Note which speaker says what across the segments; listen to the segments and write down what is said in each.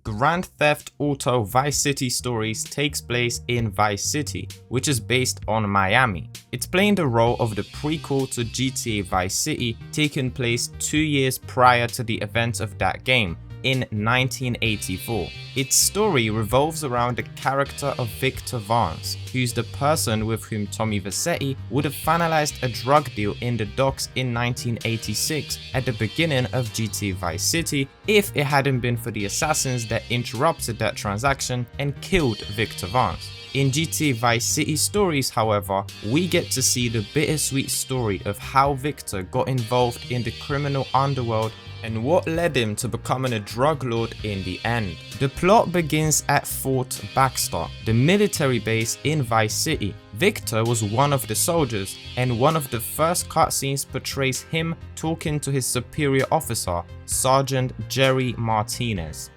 Speaker 1: Grand Theft Auto Vice City Stories takes place in Vice City, which is based on Miami. It's playing the role of the prequel to GTA Vice City, taking place 2 years prior to the events of that game, in 1984. Its story revolves around the character of Victor Vance, who's the person with whom Tommy Vercetti would have finalized a drug deal in the docks in 1986 at the beginning of GTA Vice City if it hadn't been for the assassins that interrupted that transaction and killed Victor Vance. In GTA Vice City Stories, however, we get to see the bittersweet story of how Victor got involved in the criminal underworld and what led him to becoming a drug lord in the end. The plot begins at Fort Baxter, the military base in Vice City. Victor was one of the soldiers, and one of the first cutscenes portrays him talking to his superior officer, Sergeant Jerry Martinez.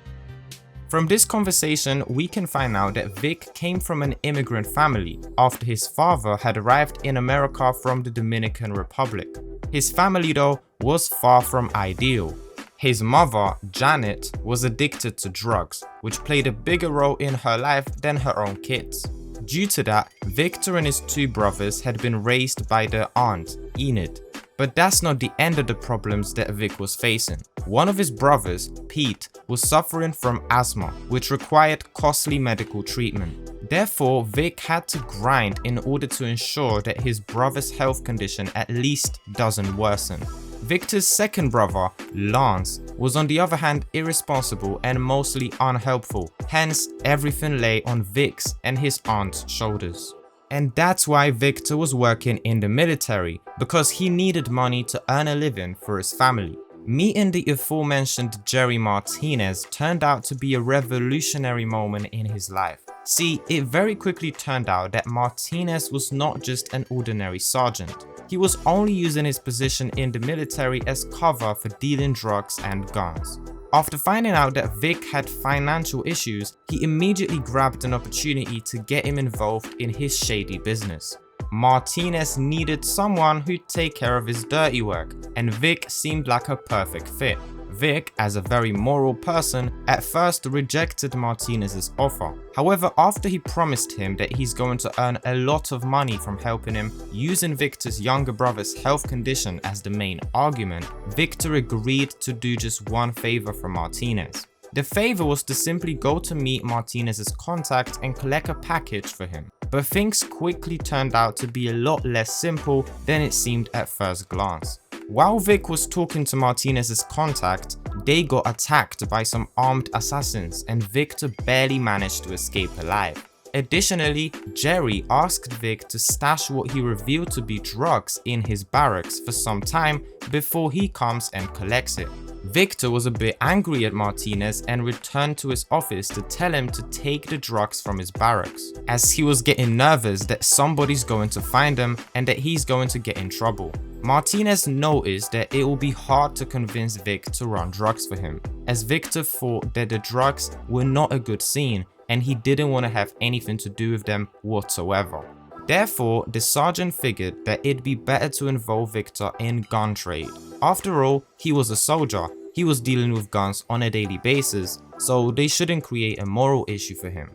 Speaker 1: From this conversation, we can find out that Vic came from an immigrant family after his father had arrived in America from the Dominican Republic. His family, though, was far from ideal. His mother, Janet, was addicted to drugs, which played a bigger role in her life than her own kids. Due to that, Victor and his 2 brothers had been raised by their aunt, Enid. But that's not the end of the problems that Vic was facing. One of his brothers, Pete, was suffering from asthma, which required costly medical treatment. Therefore, Vic had to grind in order to ensure that his brother's health condition at least doesn't worsen. Victor's second brother, Lance, was on the other hand irresponsible and mostly unhelpful, hence everything lay on Vic's and his aunt's shoulders. And that's why Victor was working in the military, because he needed money to earn a living for his family. Meeting the aforementioned Jerry Martinez turned out to be a revolutionary moment in his life. See, it very quickly turned out that Martinez was not just an ordinary sergeant. He was only using his position in the military as cover for dealing drugs and guns. After finding out that Vic had financial issues, he immediately grabbed an opportunity to get him involved in his shady business. Martinez needed someone who'd take care of his dirty work, and Vic seemed like a perfect fit. Vic, as a very moral person, at first rejected Martinez's offer. However, after he promised him that he's going to earn a lot of money from helping him, using Victor's younger brother's health condition as the main argument, Victor agreed to do just one favor from Martinez. The favor was to simply go to meet Martinez's contact and collect a package for him. But things quickly turned out to be a lot less simple than it seemed at first glance. While Vic was talking to Martinez's contact, they got attacked by some armed assassins and Victor barely managed to escape alive. Additionally, Jerry asked Vic to stash what he revealed to be drugs in his barracks for some time before he comes and collects it. Victor was a bit angry at Martinez and returned to his office to tell him to take the drugs from his barracks, as he was getting nervous that somebody's going to find him and that he's going to get in trouble. Martinez noticed that it will be hard to convince Vic to run drugs for him, as Victor thought that the drugs were not a good scene and he didn't want to have anything to do with them whatsoever. Therefore, the sergeant figured that it'd be better to involve Victor in gun trade. After all, he was a soldier, he was dealing with guns on a daily basis, so they shouldn't create a moral issue for him.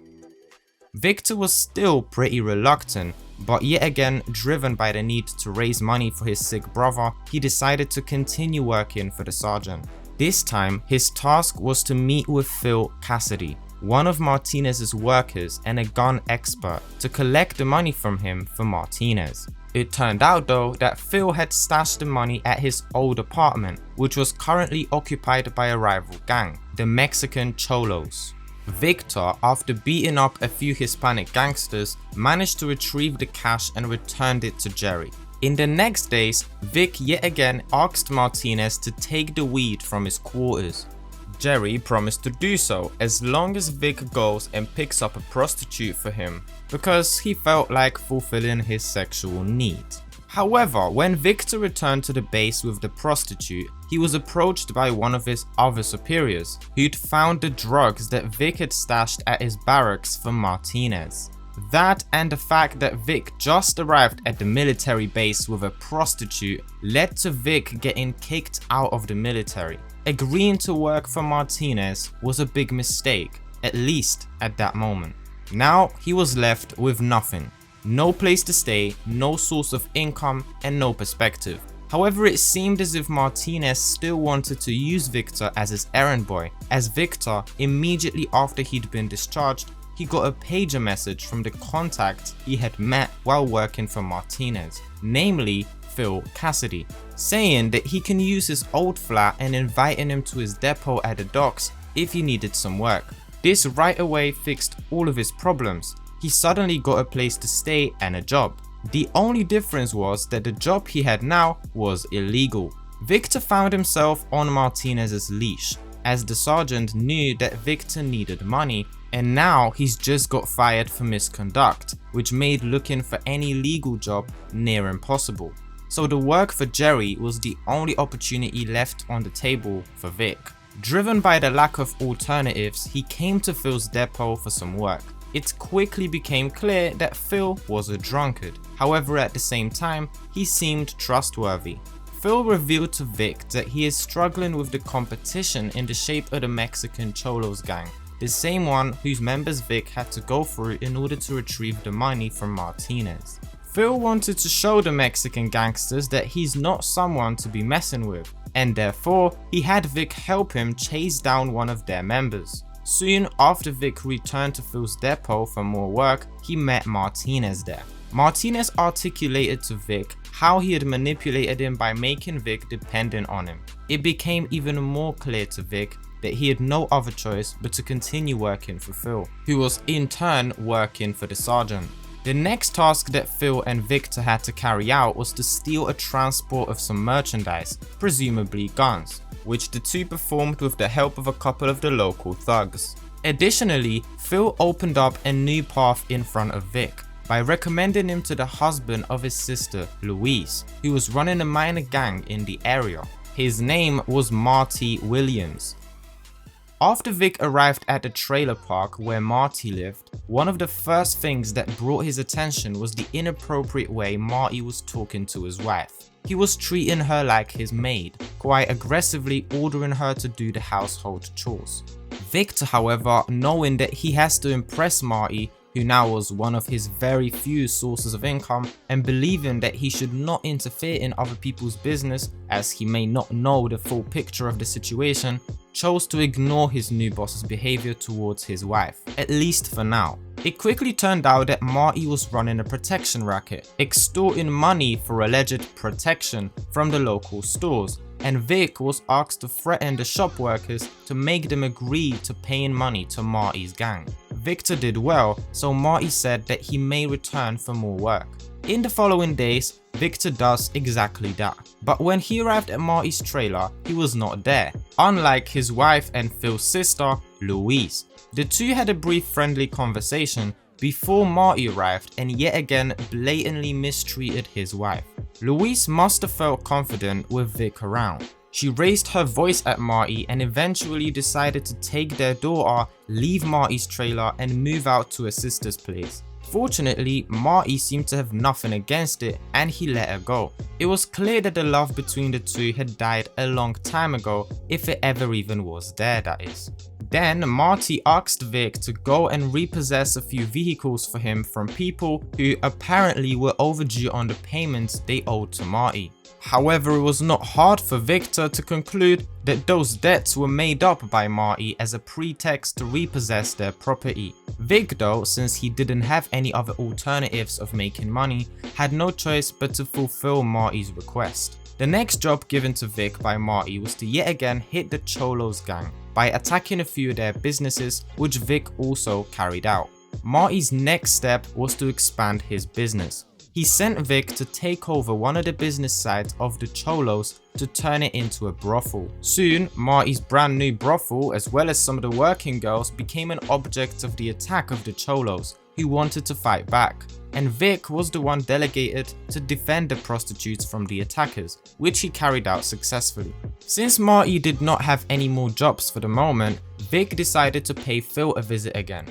Speaker 1: Victor was still pretty reluctant, but yet again driven by the need to raise money for his sick brother, he decided to continue working for the sergeant. This time, his task was to meet with Phil Cassidy, one of Martinez's workers and a gun expert, to collect the money from him for Martinez. It turned out though that Phil had stashed the money at his old apartment, which was currently occupied by a rival gang, the Mexican Cholos. Victor, after beating up a few Hispanic gangsters, managed to retrieve the cash and returned it to Jerry. In the next days, Vic yet again asked Martinez to take the weed from his quarters. Jerry promised to do so as long as Vic goes and picks up a prostitute for him, because he felt like fulfilling his sexual needs. However, when Victor returned to the base with the prostitute, he was approached by one of his other superiors, who'd found the drugs that Vic had stashed at his barracks for Martinez. That and the fact that Vic just arrived at the military base with a prostitute led to Vic getting kicked out of the military. Agreeing to work for Martinez was a big mistake, at least at that moment. Now he was left with nothing. No place to stay, no source of income, and no perspective. However, it seemed as if Martinez still wanted to use Victor as his errand boy, as Victor, immediately after he'd been discharged, he got a pager message from the contact he had met while working for Martinez, namely Phil Cassidy, saying that he can use his old flat and inviting him to his depot at the docks if he needed some work. This right away fixed all of his problems. He suddenly got a place to stay and a job. The only difference was that the job he had now was illegal. Victor found himself on Martinez's leash, as the sergeant knew that Victor needed money, and now he's just got fired for misconduct, which made looking for any legal job near impossible. So the work for Jerry was the only opportunity left on the table for Vic. Driven by the lack of alternatives, he came to Phil's depot for some work. It quickly became clear that Phil was a drunkard. However, at the same time, he seemed trustworthy. Phil revealed to Vic that he is struggling with the competition in the shape of the Mexican Cholos gang, the same one whose members Vic had to go through in order to retrieve the money from Martinez. Phil wanted to show the Mexican gangsters that he's not someone to be messing with, and therefore he had Vic help him chase down one of their members. Soon after Vic returned to Phil's depot for more work, he met Martinez there. Martinez articulated to Vic how he had manipulated him by making Vic dependent on him. It became even more clear to Vic that he had no other choice but to continue working for Phil, who was in turn working for the sergeant. The next task that Phil and Victor had to carry out was to steal a transport of some merchandise, presumably guns, which the two performed with the help of a couple of the local thugs. Additionally, Phil opened up a new path in front of Vic by recommending him to the husband of his sister, Louise, who was running a minor gang in the area. His name was Marty Williams. After Vic arrived at the trailer park where Marty lived, one of the first things that brought his attention was the inappropriate way Marty was talking to his wife. He was treating her like his maid, quite aggressively ordering her to do the household chores. Victor, however, knowing that he has to impress Marty, who now was one of his very few sources of income, and believing that he should not interfere in other people's business as he may not know the full picture of the situation, chose to ignore his new boss's behavior towards his wife, at least for now. It quickly turned out that Marty was running a protection racket, extorting money for alleged protection from the local stores, and Vic was asked to threaten the shop workers to make them agree to paying money to Marty's gang. Victor did well, so Marty said that he may return for more work. In the following days, Victor does exactly that. But when he arrived at Marty's trailer, he was not there, unlike his wife and Phil's sister, Louise. The two had a brief friendly conversation before Marty arrived and yet again blatantly mistreated his wife. Louise must have felt confident with Vic around. She raised her voice at Marty and eventually decided to take their daughter, leave Marty's trailer and move out to her sister's place. Fortunately, Marty seemed to have nothing against it and he let her go. It was clear that the love between the two had died a long time ago, if it ever even was there, that is. Then Marty asked Vic to go and repossess a few vehicles for him from people who apparently were overdue on the payments they owed to Marty. However, it was not hard for Victor to conclude that those debts were made up by Marty as a pretext to repossess their property. Vic, though, since he didn't have any other alternatives of making money, had no choice but to fulfill Marty's request. The next job given to Vic by Marty was to yet again hit the Cholos gang by attacking a few of their businesses, which Vic also carried out. Marty's next step was to expand his business. He sent Vic to take over one of the business sides of the Cholos to turn it into a brothel. Soon, Marty's brand new brothel, as well as some of the working girls, became an object of the attack of the Cholos, who wanted to fight back. And Vic was the one delegated to defend the prostitutes from the attackers, which he carried out successfully. Since Marty did not have any more jobs for the moment, Vic decided to pay Phil a visit again.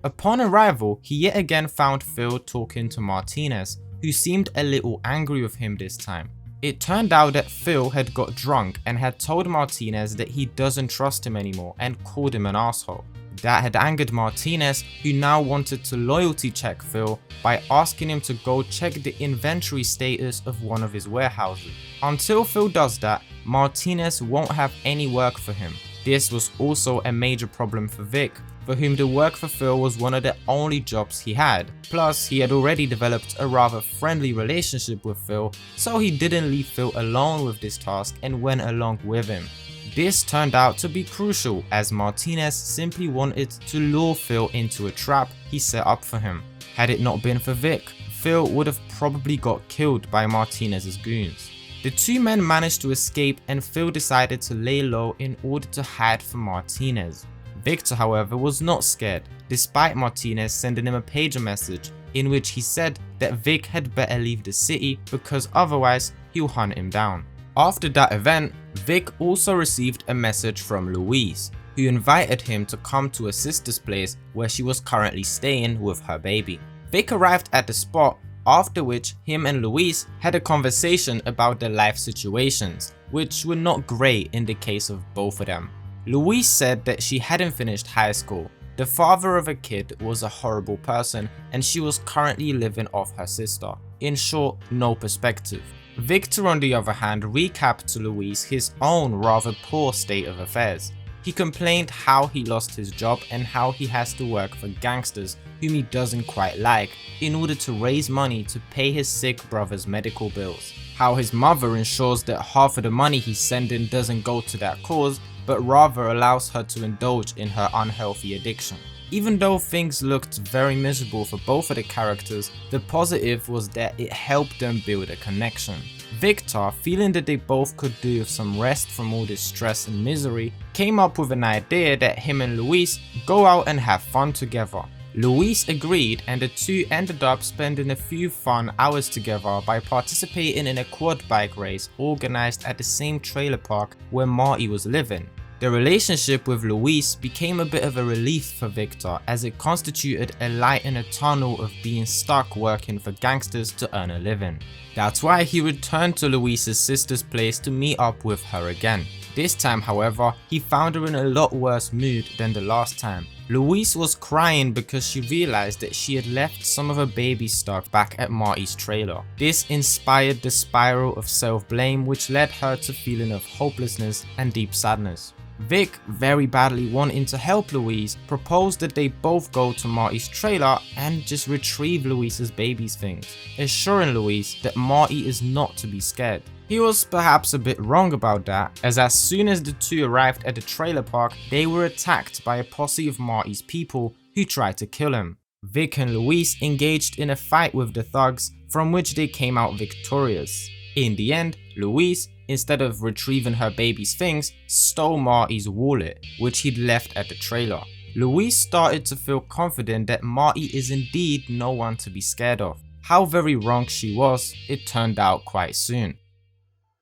Speaker 1: Upon arrival, he yet again found Phil talking to Martinez, who seemed a little angry with him this time. It turned out that Phil had got drunk and had told Martinez that he doesn't trust him anymore and called him an asshole. That had angered Martinez, who now wanted to loyalty check Phil by asking him to go check the inventory status of one of his warehouses. Until Phil does that, Martinez won't have any work for him. This was also a major problem for Vic, for whom the work for Phil was one of the only jobs he had. Plus, he had already developed a rather friendly relationship with Phil, so he didn't leave Phil alone with this task and went along with him. This turned out to be crucial, as Martinez simply wanted to lure Phil into a trap he set up for him. Had it not been for Vic, Phil would have probably got killed by Martinez's goons. The two men managed to escape and Phil decided to lay low in order to hide from Martinez. Victor, however, was not scared, despite Martinez sending him a pager message in which he said that Vic had better leave the city because otherwise he'll hunt him down. After that event, Vic also received a message from Louise, who invited him to come to her sister's place where she was currently staying with her baby. Vic arrived at the spot, after which him and Louise had a conversation about their life situations, which were not great in the case of both of them. Louise said that she hadn't finished high school, the father of a kid was a horrible person, and she was currently living off her sister. In short, no perspective. Victor, on the other hand, recapped to Louise his own rather poor state of affairs. He complained how he lost his job and how he has to work for gangsters whom he doesn't quite like in order to raise money to pay his sick brother's medical bills. How his mother ensures that half of the money he's sending doesn't go to that cause, but rather allows her to indulge in her unhealthy addiction. Even though things looked very miserable for both of the characters, the positive was that it helped them build a connection. Victor, feeling that they both could do with some rest from all this stress and misery, came up with an idea that him and Louise go out and have fun together. Louise agreed, and the two ended up spending a few fun hours together by participating in a quad bike race organized at the same trailer park where Marty was living. The relationship with Louise became a bit of a relief for Victor, as it constituted a light in a tunnel of being stuck working for gangsters to earn a living. That's why he returned to Louise's sister's place to meet up with her again. This time, however, he found her in a lot worse mood than the last time. Louise was crying because she realized that she had left some of her baby stuff back at Marty's trailer. This inspired the spiral of self-blame, which led her to a feeling of hopelessness and deep sadness. Vic, very badly wanting to help Louise, proposed that they both go to Marty's trailer and just retrieve Louise's baby's things, assuring Louise that Marty is not to be scared. He was perhaps a bit wrong about that, as soon as the two arrived at the trailer park, they were attacked by a posse of Marty's people who tried to kill him. Vic and Louise engaged in a fight with the thugs, from which they came out victorious. In the end, Louise, instead of retrieving her baby's things, stole Marty's wallet, which he'd left at the trailer. Louise started to feel confident that Marty is indeed no one to be scared of. How very wrong she was, it turned out quite soon.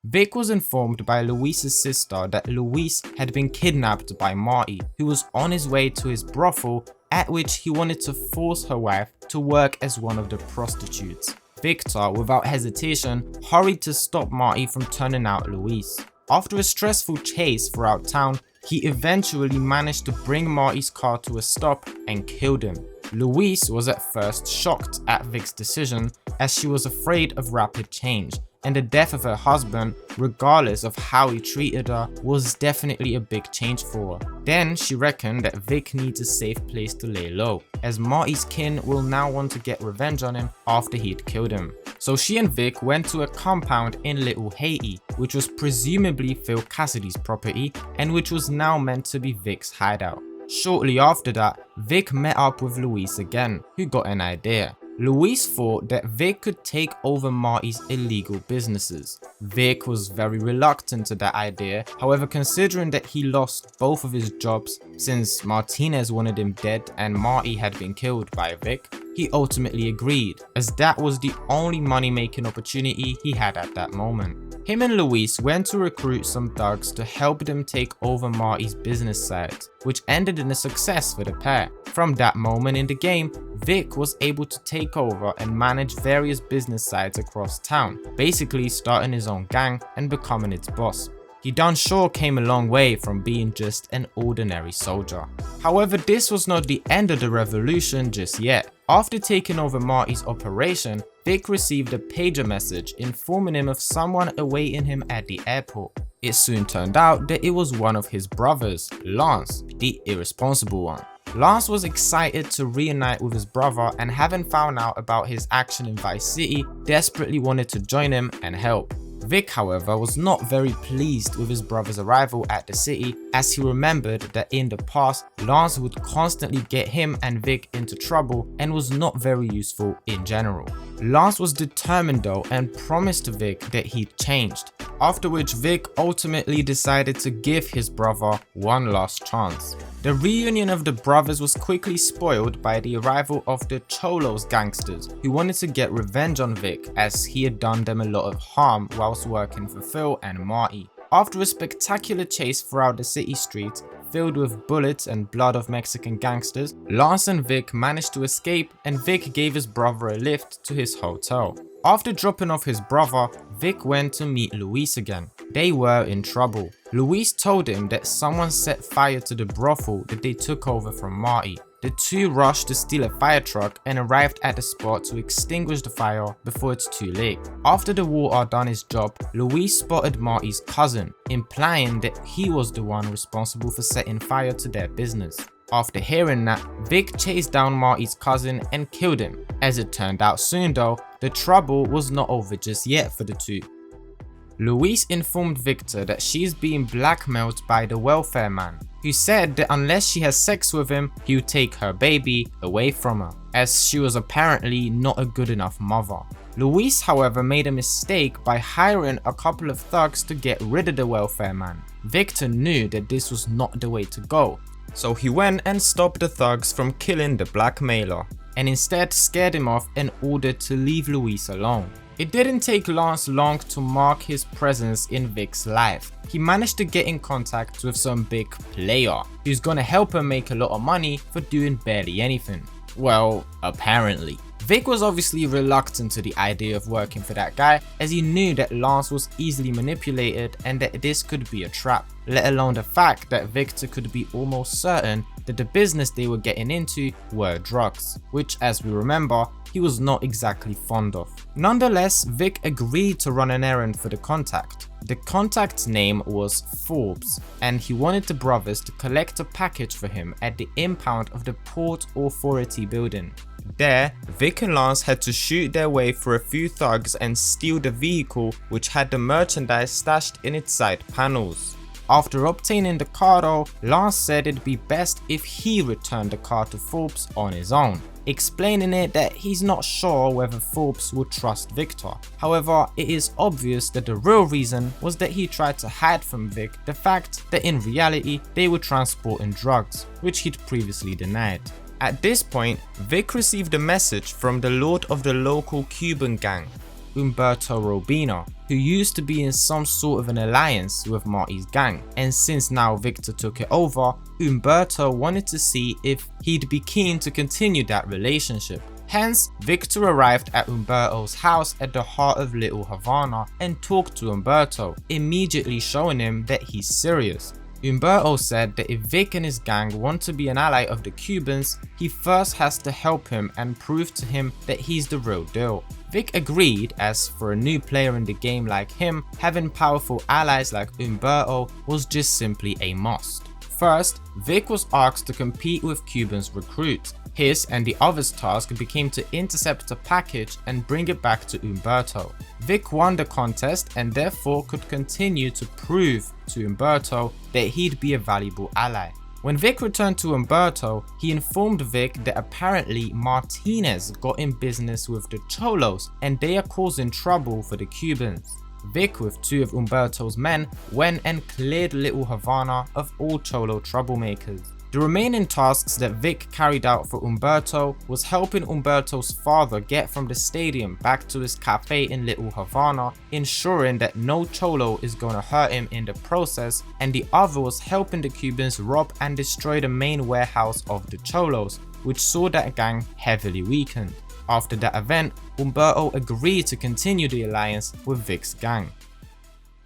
Speaker 1: Vic was informed by Louise's sister that Louise had been kidnapped by Marty, who was on his way to his brothel, at which he wanted to force her wife to work as one of the prostitutes. Victor, without hesitation, hurried to stop Marty from turning out Louise. After a stressful chase throughout town, he eventually managed to bring Marty's car to a stop and killed him. Louise was at first shocked at Vic's decision, as she was afraid of rapid change, and the death of her husband, regardless of how he treated her, was definitely a big change for her. Then she reckoned that Vic needs a safe place to lay low, as Marty's kin will now want to get revenge on him after he'd killed him. So she and Vic went to a compound in Little Haiti, which was presumably Phil Cassidy's property, and which was now meant to be Vic's hideout. Shortly after that, Vic met up with Louise again, who got an idea. Louise thought that Vic could take over Marty's illegal businesses. Vic was very reluctant to that idea, however, considering that he lost both of his jobs since Martinez wanted him dead and Marty had been killed by Vic, he ultimately agreed, as that was the only money-making opportunity he had at that moment. Him and Luis went to recruit some thugs to help them take over Marty's business side, which ended in a success for the pair. From that moment in the game, Vic was able to take over and manage various business sides across town, basically starting his own gang and becoming its boss. He done sure came a long way from being just an ordinary soldier. However, this was not the end of the revolution just yet. After taking over Marty's operation, Vic received a pager message informing him of someone awaiting him at the airport. It soon turned out that it was one of his brothers, Lance, the irresponsible one. Lance was excited to reunite with his brother, and having found out about his action in Vice City, desperately wanted to join him and help. Vic, however, was not very pleased with his brother's arrival at the city, as he remembered that in the past, Lance would constantly get him and Vic into trouble and was not very useful in general. Lance was determined though and promised Vic that he'd changed, after which Vic ultimately decided to give his brother one last chance. The reunion of the brothers was quickly spoiled by the arrival of the Cholo's gangsters, who wanted to get revenge on Vic as he had done them a lot of harm whilst working for Phil and Marty. After a spectacular chase throughout the city streets, filled with bullets and blood of Mexican gangsters, Lance and Vic managed to escape, and Vic gave his brother a lift to his hotel. After dropping off his brother, Vic went to meet Luis again. They were in trouble. Luis told him that someone set fire to the brothel that they took over from Marty. The two rushed to steal a fire truck and arrived at the spot to extinguish the fire before it's too late. After the warlord done his job, Luis spotted Marty's cousin, implying that he was the one responsible for setting fire to their business. After hearing that, Vic chased down Marty's cousin and killed him. As it turned out soon though, the trouble was not over just yet for the two. Luis informed Victor that she is being blackmailed by the welfare man, who said that unless she has sex with him, he would take her baby away from her, as she was apparently not a good enough mother. Luis, however, made a mistake by hiring a couple of thugs to get rid of the welfare man. Victor knew that this was not the way to go, so he went and stopped the thugs from killing the blackmailer, and instead scared him off and ordered to leave Luis alone. It didn't take Lance long to mark his presence in Vic's life. He managed to get in contact with some big player who's gonna help him make a lot of money for doing barely anything. Well, apparently. Vic was obviously reluctant to the idea of working for that guy, as he knew that Lance was easily manipulated and that this could be a trap, let alone the fact that Victor could be almost certain that the business they were getting into were drugs, which, as we remember, he was not exactly fond of. Nonetheless, Vic agreed to run an errand for the contact. The contact's name was Forbes, and he wanted the brothers to collect a package for him at the impound of the Port Authority building. There, Vic and Lance had to shoot their way through a few thugs and steal the vehicle, which had the merchandise stashed in its side panels. After obtaining the car though, Lance said it'd be best if he returned the car to Forbes on his own, explaining it that he's not sure whether Forbes would trust Victor. However, it is obvious that the real reason was that he tried to hide from Vic the fact that in reality they were transporting drugs, which he'd previously denied. At this point, Vic received a message from the lord of the local Cuban gang, Humberto Robina, who used to be in some sort of an alliance with Marty's gang, and since now Victor took it over, Humberto wanted to see if he'd be keen to continue that relationship. Hence, Victor arrived at Humberto's house at the heart of Little Havana and talked to Humberto, immediately showing him that he's serious. Humberto said that if Vic and his gang want to be an ally of the Cubans, he first has to help him and prove to him that he's the real deal. Vic agreed, as for a new player in the game like him, having powerful allies like Humberto was just simply a must. First, Vic was asked to compete with Cuban's recruits. His and the others' task became to intercept a package and bring it back to Humberto. Vic won the contest and therefore could continue to prove to Humberto that he'd be a valuable ally. When Vic returned to Humberto, he informed Vic that apparently Martinez got in business with the Cholos and they are causing trouble for the Cubans. Vic, with two of Humberto's men, went and cleared Little Havana of all Cholo troublemakers. The remaining tasks that Vic carried out for Umberto was helping Umberto's father get from the stadium back to his cafe in Little Havana, ensuring that no Cholo is gonna hurt him in the process, and the other was helping the Cubans rob and destroy the main warehouse of the Cholos, which saw that gang heavily weakened. After that event, Umberto agreed to continue the alliance with Vic's gang.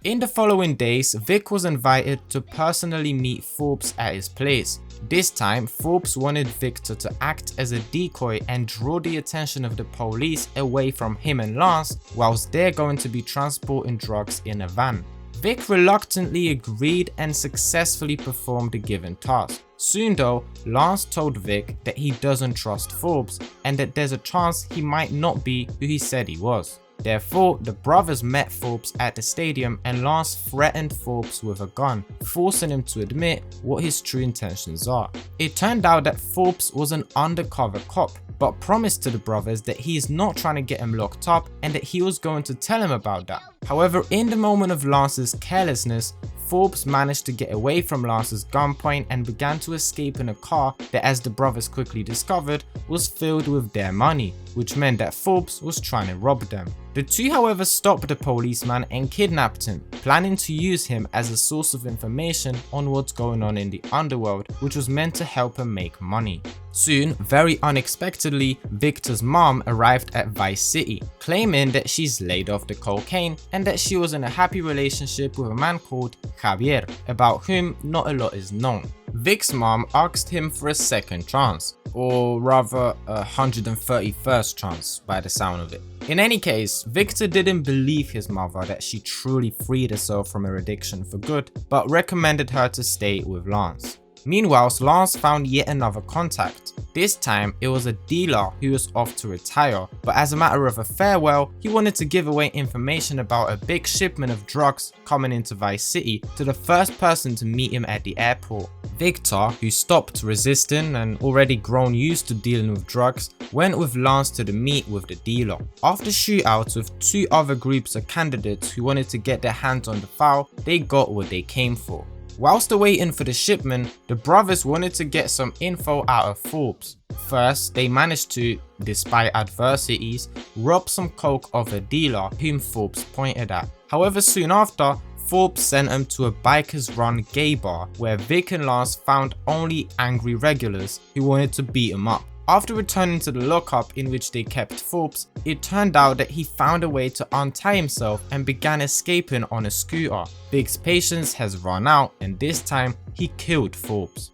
Speaker 1: In the following days, Vic was invited to personally meet Forbes at his place. This time, Forbes wanted Victor to act as a decoy and draw the attention of the police away from him and Lance, whilst they're going to be transporting drugs in a van. Vic reluctantly agreed and successfully performed the given task. Soon though, Lance told Vic that he doesn't trust Forbes and that there's a chance he might not be who he said he was. Therefore, the brothers met Forbes at the stadium and Lance threatened Forbes with a gun, forcing him to admit what his true intentions are. It turned out that Forbes was an undercover cop, but promised to the brothers that he is not trying to get him locked up and that he was going to tell him about that. However, in the moment of Lance's carelessness, Forbes managed to get away from Lance's gunpoint and began to escape in a car that, as the brothers quickly discovered, was filled with their money, which meant that Forbes was trying to rob them. The two, however, stopped the policeman and kidnapped him, planning to use him as a source of information on what's going on in the underworld, which was meant to help him make money. Soon, very unexpectedly, Victor's mom arrived at Vice City, claiming that she's laid off the cocaine and that she was in a happy relationship with a man called Javier, about whom not a lot is known. Vic's mom asked him for a second chance, or rather a 131st chance by the sound of it. In any case, Victor didn't believe his mother that she truly freed herself from her addiction for good, but recommended her to stay with Lance. Meanwhile, Lance found yet another contact. This time, it was a dealer who was off to retire, but as a matter of a farewell, he wanted to give away information about a big shipment of drugs coming into Vice City to the first person to meet him at the airport. Victor, who stopped resisting and already grown used to dealing with drugs, went with Lance to the meet with the dealer. After shootouts with two other groups of candidates who wanted to get their hands on the file, they got what they came for. Whilst waiting for the shipment, the brothers wanted to get some info out of Forbes. First, they managed to, despite adversities, rob some coke of a dealer whom Forbes pointed at. However, soon after, Forbes sent him to a bikers run gay bar where Vic and Lance found only angry regulars who wanted to beat him up. After returning to the lockup in which they kept Forbes, it turned out that he found a way to untie himself and began escaping on a scooter. Vic's patience has run out and this time he killed Forbes.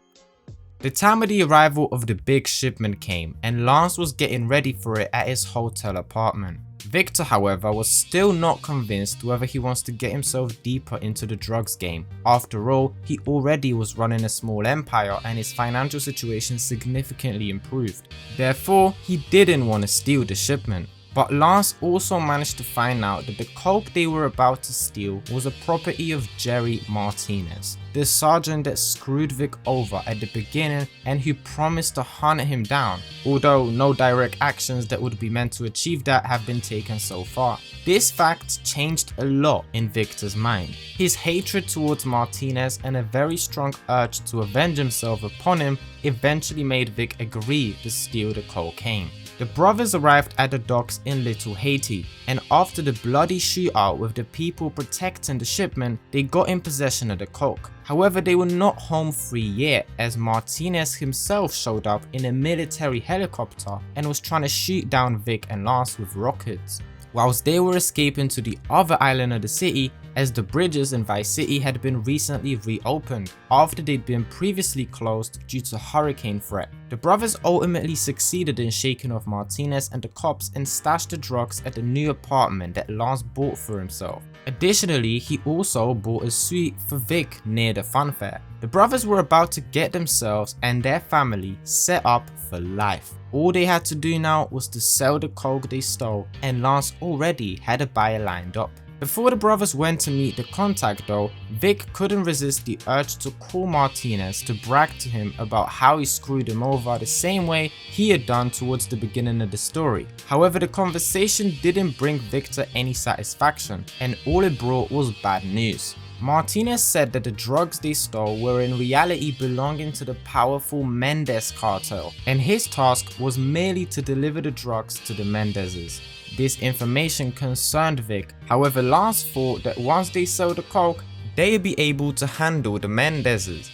Speaker 1: The time of the arrival of the big shipment came and Lance was getting ready for it at his hotel apartment. Victor, however, was still not convinced whether he wants to get himself deeper into the drugs game. After all, he already was running a small empire and his financial situation significantly improved. Therefore, he didn't want to steal the shipment. But Lance also managed to find out that the coke they were about to steal was a property of Jerry Martinez, the sergeant that screwed Vic over at the beginning and who promised to hunt him down, although no direct actions that would be meant to achieve that have been taken so far. This fact changed a lot in Victor's mind. His hatred towards Martinez and a very strong urge to avenge himself upon him eventually made Vic agree to steal the cocaine. The brothers arrived at the docks in Little Haiti, and after the bloody shootout with the people protecting the shipment, they got in possession of the coke. However, they were not home free yet, as Martinez himself showed up in a military helicopter and was trying to shoot down Vic and Lance with rockets. Whilst they were escaping to the other island of the city, as the bridges in Vice City had been recently reopened after they'd been previously closed due to hurricane threat. The brothers ultimately succeeded in shaking off Martinez and the cops and stashed the drugs at the new apartment that Lance bought for himself. Additionally, he also bought a suite for Vic near the fun fair. The brothers were about to get themselves and their family set up for life. All they had to do now was to sell the coke they stole, and Lance already had a buyer lined up. Before the brothers went to meet the contact though, Vic couldn't resist the urge to call Martinez to brag to him about how he screwed him over the same way he had done towards the beginning of the story. However, the conversation didn't bring Victor any satisfaction, and all it brought was bad news. Martinez said that the drugs they stole were in reality belonging to the powerful Mendez cartel, and his task was merely to deliver the drugs to the Mendezes. This information concerned Vic, however Lance thought that once they sell the coke, they'd be able to handle the Mendezes.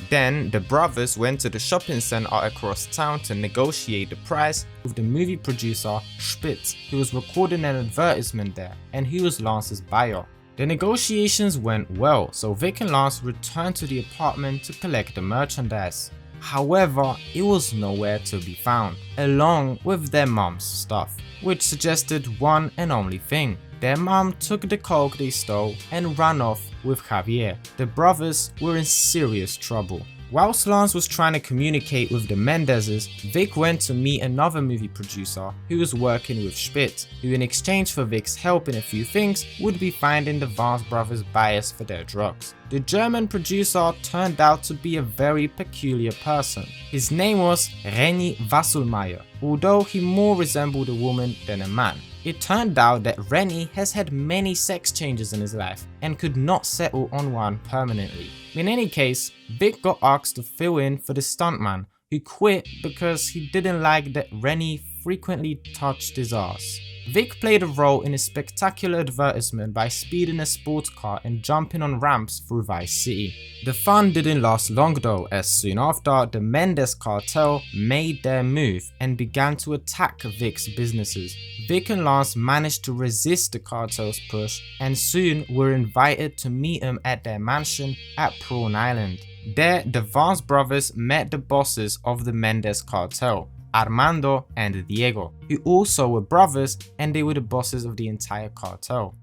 Speaker 1: Then the brothers went to the shopping center across town to negotiate the price with the movie producer Spitz, who was recording an advertisement there and who was Lance's buyer. The negotiations went well, so Vic and Lance returned to the apartment to collect the merchandise. However, it was nowhere to be found, along with their mom's stuff, which suggested one and only thing. Their mom took the coke they stole and ran off with Javier. The brothers were in serious trouble. Whilst Lance was trying to communicate with the Mendezes, Vic went to meet another movie producer who was working with Spitz, who in exchange for Vic's help in a few things would be finding the D.I.V.O.R.C.E brothers' buyers for their drugs. The German producer turned out to be a very peculiar person. His name was Renny Wasselmeier, although he more resembled a woman than a man. It turned out that Renny has had many sex changes in his life and could not settle on one permanently. In any case, Vic got asked to fill in for the stuntman, who quit because he didn't like that Renny frequently touched his ass. Vic played a role in a spectacular advertisement by speeding a sports car and jumping on ramps through Vice City. The fun didn't last long though, as soon after the Mendez cartel made their move and began to attack Vic's businesses. Vic and Lance managed to resist the cartel's push and soon were invited to meet him at their mansion at Prawn Island. There, the D.I.V.O.R.C.E brothers met the bosses of the Mendez cartel, Armando and Diego, who also were brothers, and they were the bosses of the entire cartel.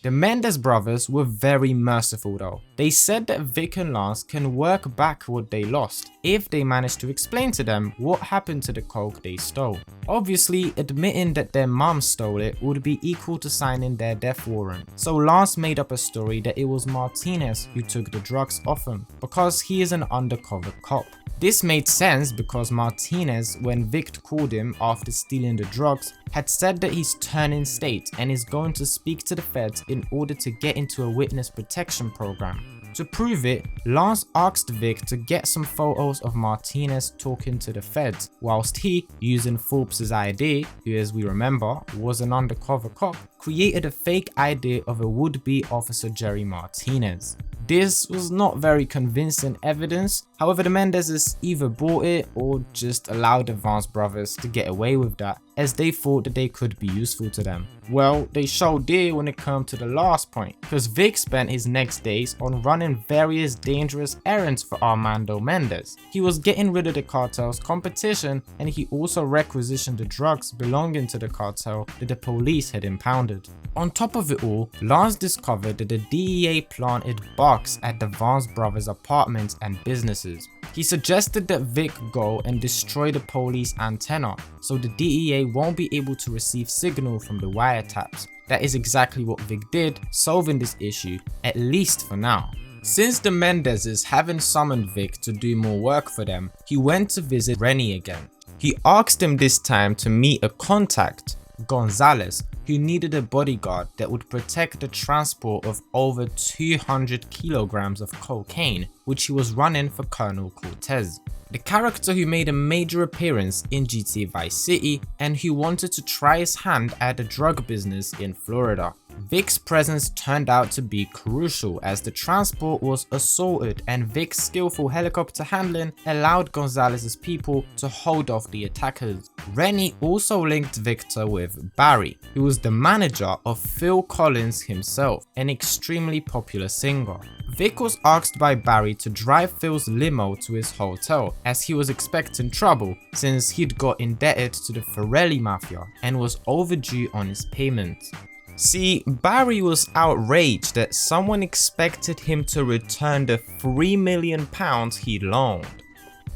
Speaker 1: The Mendez brothers were very merciful though. They said that Vic and Lance can work back what they lost if they manage to explain to them what happened to the coke they stole. Obviously, admitting that their mom stole it would be equal to signing their death warrant, so Lance made up a story that it was Martinez who took the drugs off him because he is an undercover cop. This made sense because Martinez, when Vic called him after stealing the drugs, had said that he's turning state and is going to speak to the feds in order to get into a witness protection program. To prove it, Lance asked Vic to get some photos of Martinez talking to the feds, whilst he, using Forbes' ID, who as we remember was an undercover cop, created a fake ID of a would-be Officer Jerry Martinez. This was not very convincing evidence, however the Mendezes either bought it or just allowed the D.I.V.O.R.C.E brothers to get away with that, as they thought that they could be useful to them. Well, they sure did when it came to the last point, because Vic spent his next days on running various dangerous errands for Armando Mendez. He was getting rid of the cartel's competition, and he also requisitioned the drugs belonging to the cartel that the police had impounded. On top of it all, Lance discovered that the DEA planted bugs at the D.I.V.O.R.C.E brothers' apartments and businesses. He suggested that Vic go and destroy the police antenna, so the DEA won't be able to receive signal from the wiretaps. That is exactly what Vic did, solving this issue, at least for now. Since the Mendezes haven't summoned Vic to do more work for them, he went to visit Renny again. He asked him this time to meet a contact, Gonzalez, who needed a bodyguard that would protect the transport of over 200 kilograms of cocaine, which he was running for Colonel Cortez, the character who made a major appearance in GTA Vice City and who wanted to try his hand at the drug business in Florida. Vic's presence turned out to be crucial as the transport was assaulted, and Vic's skillful helicopter handling allowed Gonzalez's people to hold off the attackers. Renny also linked Victor with Barry, who was the manager of Phil Collins himself, an extremely popular singer. Vic was asked by Barry to drive Phil's limo to his hotel as he was expecting trouble since he'd got indebted to the Forelli Mafia and was overdue on his payments. See, Barry was outraged that someone expected him to return the £3 million he loaned.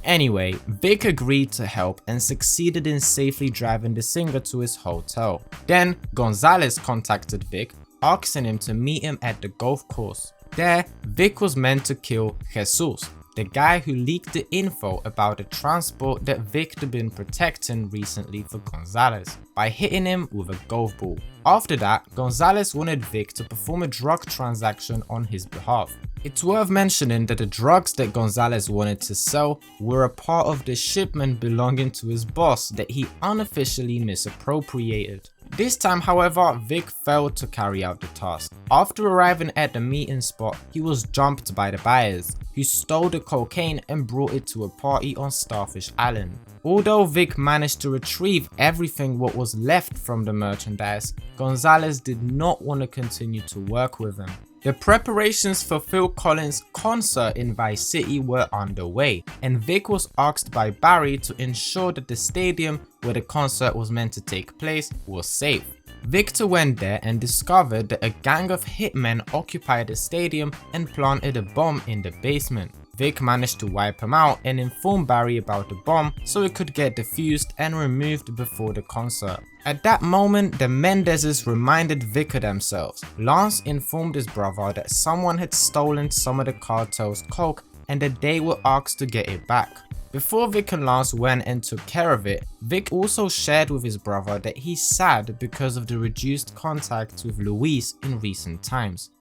Speaker 1: Anyway, Vic agreed to help and succeeded in safely driving the singer to his hotel. Then Gonzalez contacted Vic, asking him to meet him at the golf course. There, Vic was meant to kill Jesus, the guy who leaked the info about the transport that Vic had been protecting recently for Gonzalez, by hitting him with a golf ball. After that, Gonzalez wanted Vic to perform a drug transaction on his behalf. It's worth mentioning that the drugs that Gonzalez wanted to sell were a part of the shipment belonging to his boss that he unofficially misappropriated. This time, however, Vic failed to carry out the task. After arriving at the meeting spot, he was jumped by the buyers, who stole the cocaine and brought it to a party on Starfish Island. Although Vic managed to retrieve everything what was left from the merchandise, Gonzalez did not want to continue to work with him. The preparations for Phil Collins' concert in Vice City were underway, and Vic was asked by Barry to ensure that the stadium where the concert was meant to take place was safe. Victor went there and discovered that a gang of hitmen occupied the stadium and planted a bomb in the basement. Vic managed to wipe him out and inform Barry about the bomb so it could get defused and removed before the concert. At that moment, the Mendezes reminded Vic of themselves. Lance informed his brother that someone had stolen some of the cartel's coke and that they were asked to get it back. Before Vic and Lance went and took care of it, Vic also shared with his brother that he's sad because of the reduced contact with Luis in recent times.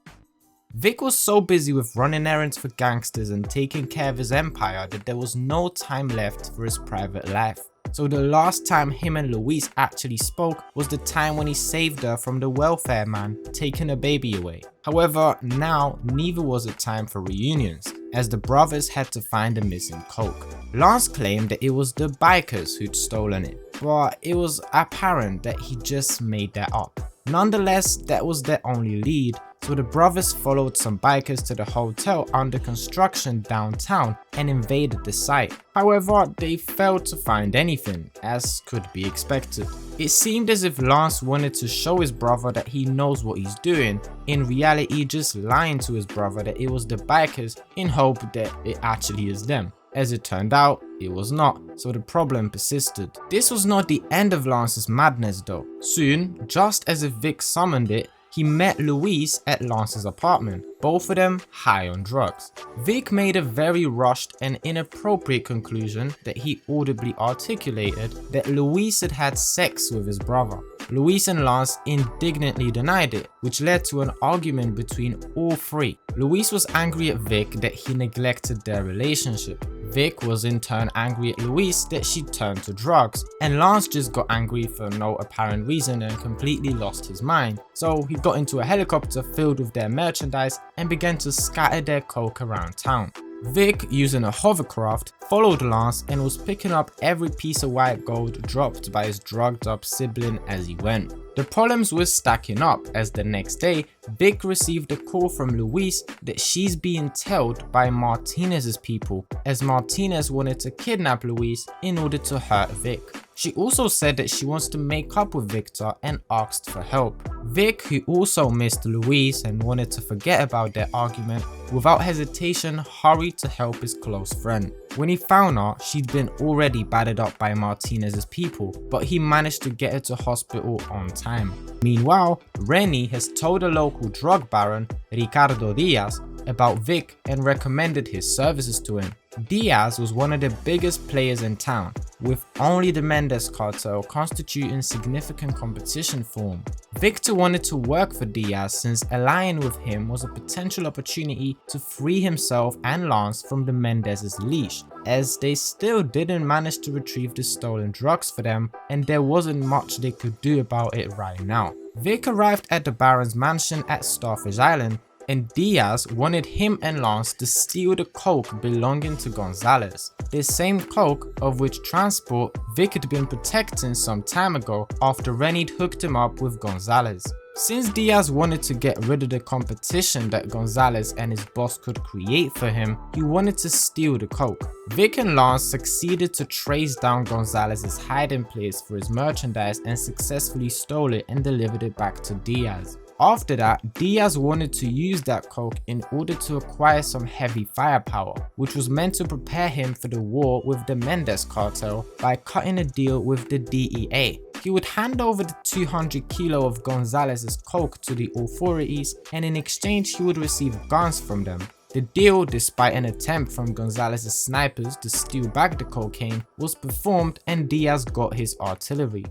Speaker 1: Vic was so busy with running errands for gangsters and taking care of his empire that there was no time left for his private life. So the last time him and Luis actually spoke was the time when he saved her from the welfare man taking her baby away. However, now neither was a time for reunions, as the brothers had to find the missing coke. Lance claimed that it was the bikers who'd stolen it, but it was apparent that he just made that up. Nonetheless, that was their only lead, so the brothers followed some bikers to the hotel under construction downtown and invaded the site. However, they failed to find anything, as could be expected. It seemed as if Lance wanted to show his brother that he knows what he's doing, in reality just lying to his brother that it was the bikers in hope that it actually is them. As it turned out, it was not, so the problem persisted. This was not the end of Lance's madness though. Soon, just as if Vic summoned it, he met Luis at Lance's apartment, both of them high on drugs. Vic made a very rushed and inappropriate conclusion that he audibly articulated that Luis had had sex with his brother. Luis and Lance indignantly denied it, which led to an argument between all three. Luis was angry at Vic that he neglected their relationship. Vic was in turn angry at Luis that she turned to drugs, and Lance just got angry for no apparent reason and completely lost his mind. So he got into a helicopter filled with their merchandise and began to scatter their coke around town. Vic, using a hovercraft, followed Lance and was picking up every piece of white gold dropped by his drugged up sibling as he went. The problems were stacking up as the next day, Vic received a call from Luis that she's being tailed by Martinez's people, as Martinez wanted to kidnap Luis in order to hurt Vic. She also said that she wants to make up with Victor and asked for help. Vic, who also missed Luis and wanted to forget about their argument, without hesitation hurried to help his close friend. When he found her, she'd been already battered up by Martinez's people, but he managed to get her to hospital on time. Meanwhile, Rennie has told a local drug baron, Ricardo Diaz, about Vic and recommended his services to him. Diaz was one of the biggest players in town, with only the Mendez cartel constituting significant competition for him. Victor wanted to work for Diaz since allying with him was a potential opportunity to free himself and Lance from the Mendez's leash, as they still didn't manage to retrieve the stolen drugs for them and there wasn't much they could do about it right now. Vic arrived at the Baron's mansion at Starfish Island, and Diaz wanted him and Lance to steal the coke belonging to Gonzalez. This same coke of which transport Vic had been protecting some time ago after Rennie hooked him up with Gonzalez. Since Diaz wanted to get rid of the competition that Gonzalez and his boss could create for him, he wanted to steal the coke. Vic and Lance succeeded to trace down Gonzalez's hiding place for his merchandise and successfully stole it and delivered it back to Diaz. After that, Diaz wanted to use that coke in order to acquire some heavy firepower, which was meant to prepare him for the war with the Mendez cartel by cutting a deal with the DEA. He would hand over the 200 kilo of Gonzalez's coke to the authorities, and in exchange he would receive guns from them. The deal, despite an attempt from Gonzalez's snipers to steal back the cocaine, was performed and Diaz got his artillery.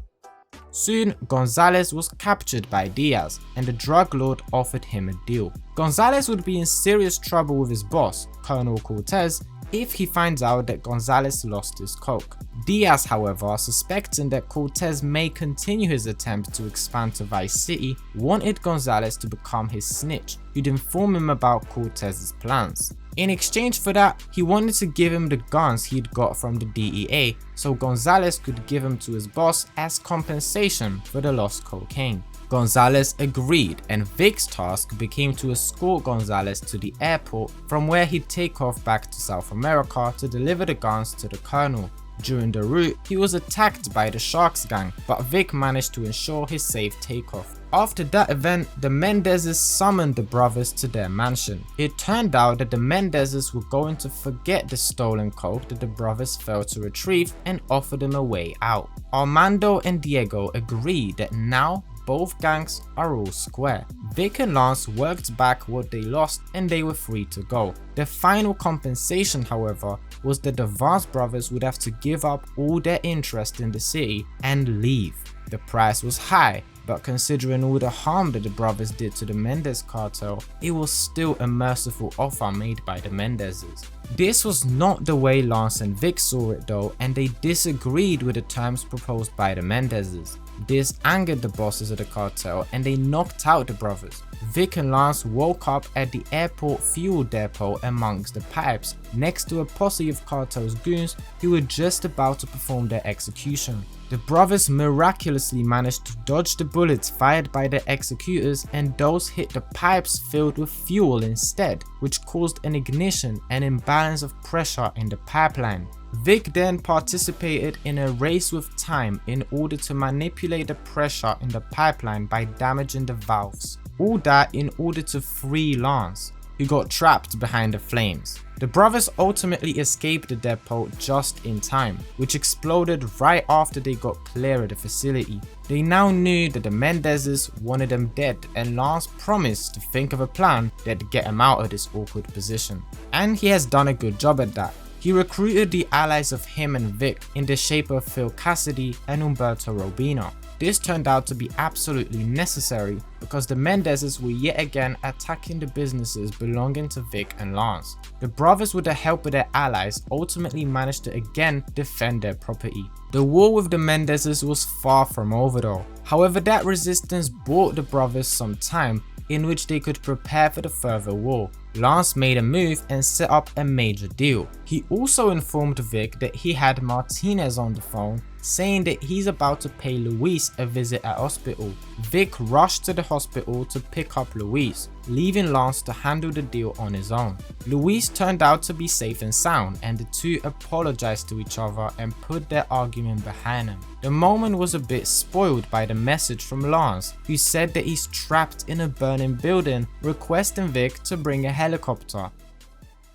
Speaker 1: Soon, Gonzalez was captured by Diaz, and the drug lord offered him a deal. Gonzalez would be in serious trouble with his boss, Colonel Cortez, if he finds out that Gonzalez lost his coke. Diaz, however, suspecting that Cortez may continue his attempt to expand to Vice City, wanted Gonzalez to become his snitch, who'd inform him about Cortez's plans. In exchange for that, he wanted to give him the guns he'd got from the DEA, so Gonzalez could give them to his boss as compensation for the lost cocaine. Gonzalez agreed, and Vic's task became to escort Gonzalez to the airport, from where he'd take off back to South America to deliver the guns to the colonel. During the route, he was attacked by the Sharks gang, but Vic managed to ensure his safe takeoff. After that event, the Mendezes summoned the brothers to their mansion. It turned out that the Mendezes were going to forget the stolen coke that the brothers failed to retrieve and offer them a way out. Armando and Diego agreed that now both gangs are all square. Vic and Lance worked back what they lost and they were free to go. The final compensation, however, was that the Vance brothers would have to give up all their interest in the city and leave. The price was high, but considering all the harm that the brothers did to the Mendez cartel, it was still a merciful offer made by the Mendezes. This was not the way Lance and Vic saw it though, and they disagreed with the terms proposed by the Mendezes. This angered the bosses of the cartel and they knocked out the brothers. Vic and Lance woke up at the airport fuel depot amongst the pipes, next to a posse of cartel's goons who were just about to perform their execution. The brothers miraculously managed to dodge the bullets fired by the executors, and those hit the pipes filled with fuel instead, which caused an ignition and imbalance of pressure in the pipeline. Vic then participated in a race with time in order to manipulate the pressure in the pipeline by damaging the valves. All that in order to free Lance, who got trapped behind the flames. The brothers ultimately escaped the depot just in time, which exploded right after they got clear of the facility. They now knew that the Mendezes wanted them dead, and Lance promised to think of a plan that'd get him out of this awkward position. And he has done a good job at that. He recruited the allies of him and Vic in the shape of Phil Cassidy and Humberto Robina. This turned out to be absolutely necessary because the Mendezes were yet again attacking the businesses belonging to Vic and Lance. The brothers, with the help of their allies, ultimately managed to again defend their property. The war with the Mendezes was far from over though. However, that resistance bought the brothers some time in which they could prepare for the further war. Lance made a move and set up a major deal. He also informed Vic that he had Martinez on the phone, saying that he's about to pay Luis a visit at hospital. Vic rushed to the hospital to pick up Luis, leaving Lance to handle the deal on his own. Luis turned out to be safe and sound, and the two apologized to each other and put their argument behind them. The moment was a bit spoiled by the message from Lance, who said that he's trapped in a burning building, requesting Vic to bring a helicopter.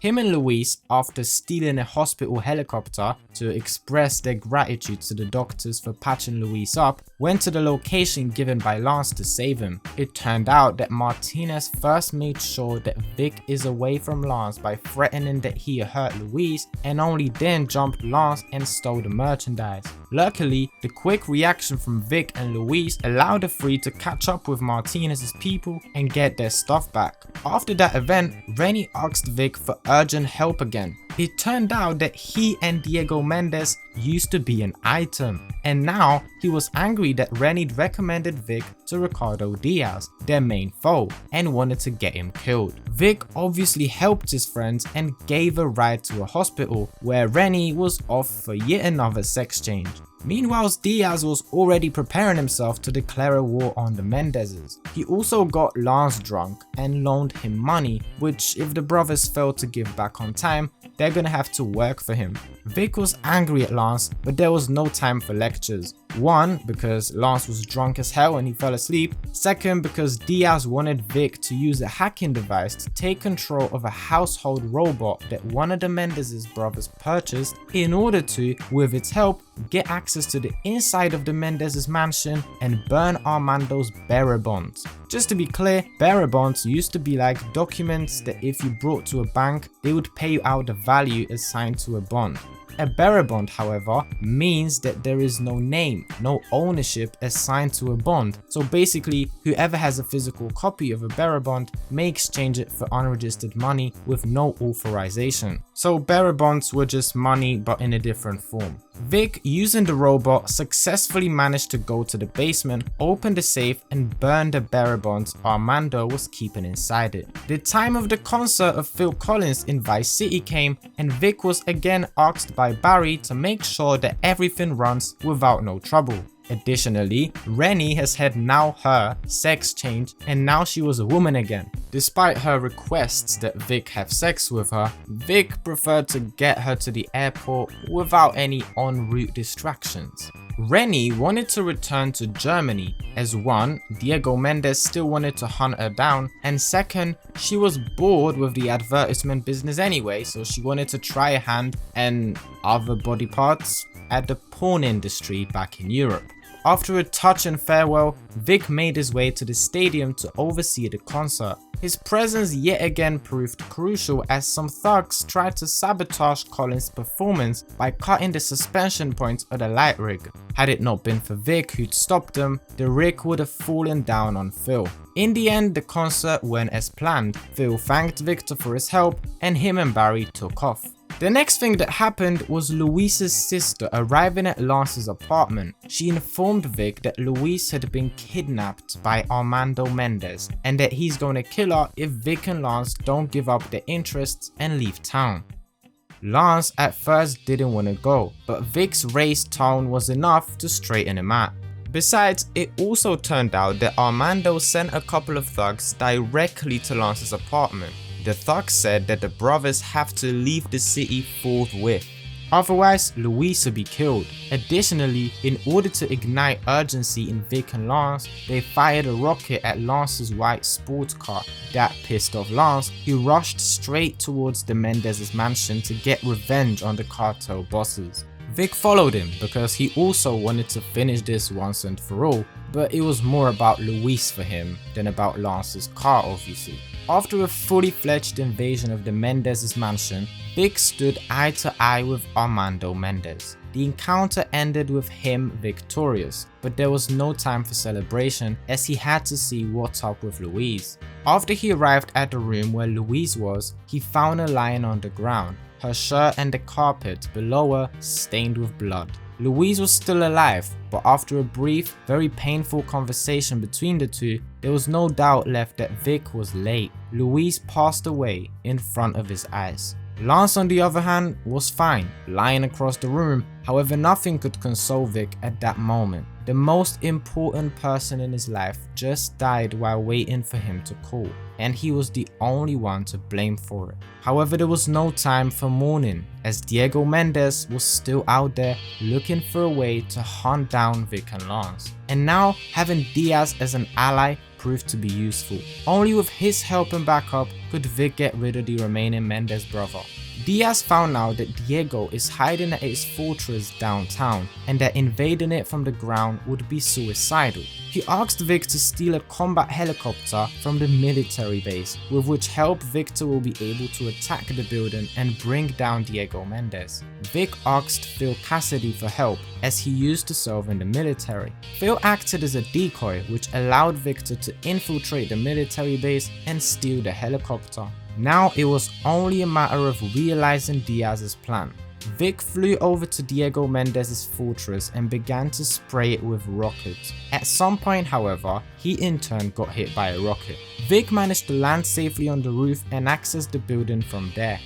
Speaker 1: Him and Luis, after stealing a hospital helicopter to express their gratitude to the doctors for patching Luis up, went to the location given by Lance to save him. It turned out that Martinez first made sure that Vic is away from Lance by threatening that he hurt Luis, and only then jumped Lance and stole the merchandise. Luckily, the quick reaction from Vic and Luis allowed the three to catch up with Martinez's people and get their stuff back. After that event, Rennie asked Vic for urgent help again. It turned out that he and Diego Mendez used to be an item, and now he was angry that Rennie recommended Vic to Ricardo Diaz, their main foe, and wanted to get him killed. Vic obviously helped his friends and gave a ride to a hospital where Rennie was off for yet another sex change. Meanwhile, Diaz was already preparing himself to declare a war on the Mendezes. He also got Lance drunk and loaned him money, which if the brothers failed to give back on time, they're gonna have to work for him. Vic was angry at Lance, but there was no time for lectures. One, because Lance was drunk as hell and he fell asleep. Second, because Diaz wanted Vic to use a hacking device to take control of a household robot that one of the Mendez brothers purchased in order to, with its help, get access to the inside of the Mendez mansion and burn Armando's bearer bonds. Just to be clear, bearer bonds used to be like documents that if you brought to a bank, they would pay you out the value assigned to a bond. A bearer bond, however, means that there is no name, no ownership assigned to a bond. So basically, whoever has a physical copy of a bearer bond may exchange it for unregistered money with no authorization. So bearer bonds were just money but in a different form. Vic, using the robot, successfully managed to go to the basement, open the safe and burn the bearer bonds Armando was keeping inside it. The time of the concert of Phil Collins in Vice City came and Vic was again asked by Barry to make sure that everything runs without no trouble. Additionally, Rennie has had now her sex change and now she was a woman again. Despite her requests that Vic have sex with her, Vic preferred to get her to the airport without any en route distractions. Rennie wanted to return to Germany as one, Diego Mendez still wanted to hunt her down, and second, she was bored with the advertisement business anyway, so she wanted to try a hand and other body parts at the porn industry back in Europe. After a touch and farewell, Vic made his way to the stadium to oversee the concert. His presence yet again proved crucial as some thugs tried to sabotage Collins' performance by cutting the suspension points of the light rig. Had it not been for Vic who'd stopped them, the rig would have fallen down on Phil. In the end, the concert went as planned. Phil thanked Victor for his help and him and Barry took off. The next thing that happened was Luis's sister arriving at Lance's apartment. She informed Vic that Luis had been kidnapped by Armando Mendez and that he's going to kill her if Vic and Lance don't give up their interests and leave town. Lance at first didn't want to go, but Vic's raised tone was enough to straighten him out. Besides, it also turned out that Armando sent a couple of thugs directly to Lance's apartment. The thugs said that the brothers have to leave the city forthwith, otherwise Luis would be killed. Additionally, in order to ignite urgency in Vic and Lance, they fired a rocket at Lance's white sports car. That pissed off Lance, who rushed straight towards the Mendez's mansion to get revenge on the cartel bosses. Vic followed him because he also wanted to finish this once and for all, but it was more about Luis for him than about Lance's car obviously. After a fully fledged invasion of the Mendez's mansion, Vic stood eye to eye with Armando Mendez. The encounter ended with him victorious, but there was no time for celebration as he had to see what's up with Louise. After he arrived at the room where Louise was, he found her lying on the ground, her shirt and the carpet below her stained with blood. Louise was still alive, but after a brief, very painful conversation between the two, there was no doubt left that Vic was late. Louise passed away in front of his eyes. Lance on the other hand was fine, lying across the room, however nothing could console Vic at that moment. The most important person in his life just died while waiting for him to call, and he was the only one to blame for it. However, there was no time for mourning, as Diego Mendez was still out there looking for a way to hunt down Vic and Lance. And now, having Diaz as an ally proved to be useful. Only with his help and backup could Vic get rid of the remaining Mendez brother. Diaz found out that Diego is hiding at his fortress downtown and that invading it from the ground would be suicidal. He asked Vic to steal a combat helicopter from the military base, with which help Victor will be able to attack the building and bring down Diego Mendez. Vic asked Phil Cassidy for help as he used to serve in the military. Phil acted as a decoy which allowed Victor to infiltrate the military base and steal the helicopter. Now it was only a matter of realizing Diaz's plan. Vic flew over to Diego Mendez's fortress and began to spray it with rockets. At some point, however, he in turn got hit by a rocket. Vic managed to land safely on the roof and access the building from there.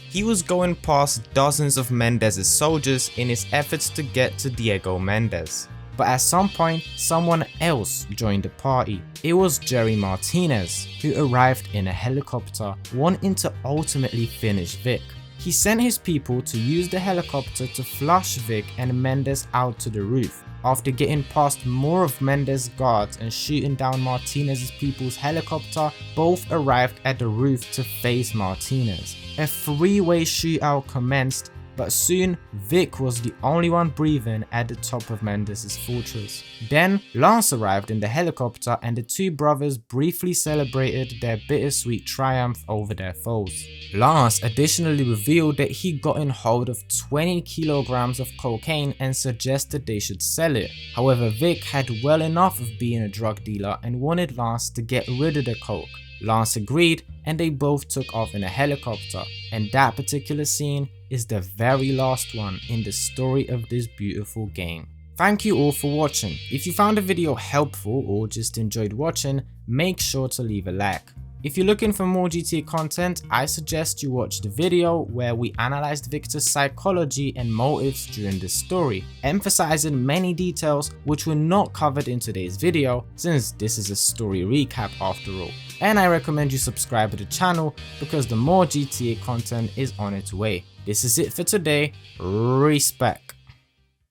Speaker 1: He was going past dozens of Mendez's soldiers in his efforts to get to Diego Mendez. But at some point, someone else joined the party. It was Jerry Martinez, who arrived in a helicopter, wanting to ultimately finish Vic. He sent his people to use the helicopter to flush Vic and Mendez out to the roof. After getting past more of Mendes' guards and shooting down Martinez's people's helicopter, both arrived at the roof to face Martinez. A three-way shootout commenced, but soon Vic was the only one breathing at the top of Mendes' fortress. Then Lance arrived in the helicopter and the two brothers briefly celebrated their bittersweet triumph over their foes. Lance additionally revealed that he'd gotten hold of 20 kilograms of cocaine and suggested they should sell it. However, Vic had well enough of being a drug dealer and wanted Lance to get rid of the coke. Lance agreed and they both took off in a helicopter, and that particular scene is the very last one in the story of this beautiful game. Thank you all for watching. If you found the video helpful or just enjoyed watching, make sure to leave a like. If you're looking for more GTA content, I suggest you watch the video where we analyzed Victor's psychology and motives during the story, emphasizing many details which were not covered in today's video since this is a story recap after all. And I recommend you subscribe to the channel because the more GTA content is on its way. This is it for today. Respect.